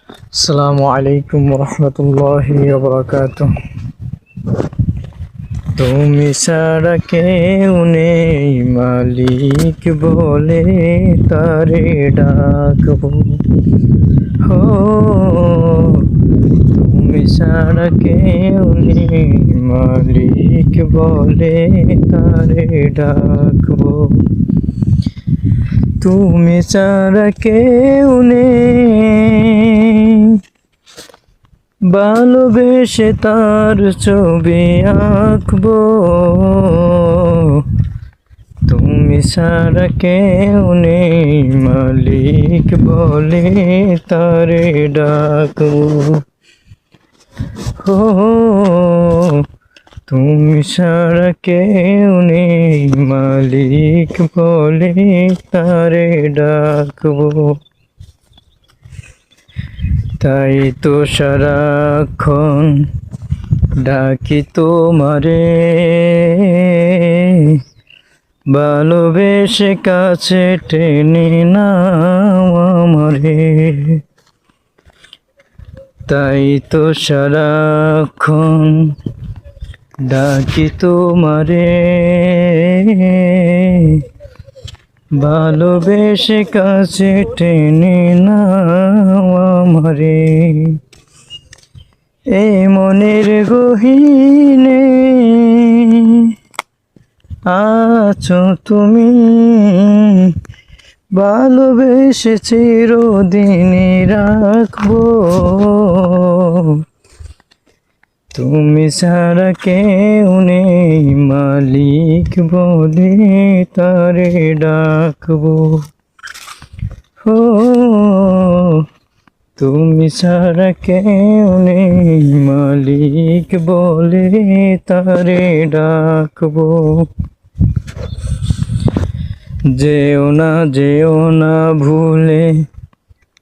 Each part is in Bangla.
আসসালামু আলাইকুম রহমতুল্লাহি ওয়া বারাকাতুহু। তুমি ছাড়া কেউ নেই মালিক বলে তারে ডাকবো। হো, তুমি ছাড়া কেউ নেই মালিক বলে তারে ডাকবো। তুমি ছাড়া কেউ নেই ভালোবেসে তার ছবি আঁকবো। তুমি ছাড়া কেউ নেই মালিক বলে তারে ডাকবো। হো, তুমি ছাড়া কেউ নেই মালিক বলে তারে ডাকবো। তাই তো সারাক্ষণ ডাকি তোমারে, ভালোবেসে কাছে টেনে নাও আমারে। তাই তো সারাক্ষণ ডাকি তোমারে, ভালোবেসে কাছে টেনে নাও আমারে। এই মনের গহীনে আছো তুমি, ভালোবেসে চিরদিনই রাখবো। তুমি ছাড়া কেউ নেই মালিক বলে তারে ডাকবো। হো, তুমি ছাড়া কেউ নেই মালিক বলে তারে ডাকবো। যেও না ভুলে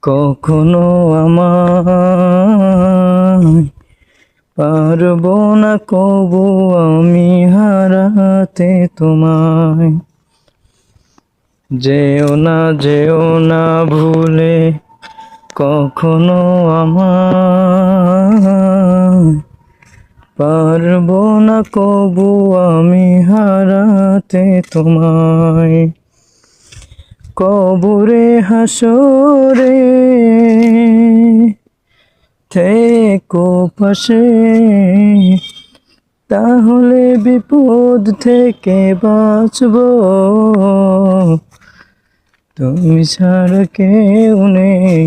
কখনো আমায়, পারবো না কবু আমি হারাতে তোমায়। যেও না ভুলে কখনো আমায়, পারবো না কবু আমি হারাতে তোমায়। কবরে হাসরে থেকো পাশে, তাহলে বিপদ থেকে বাঁচবো। তুমি ছাড়া কেউ নেই।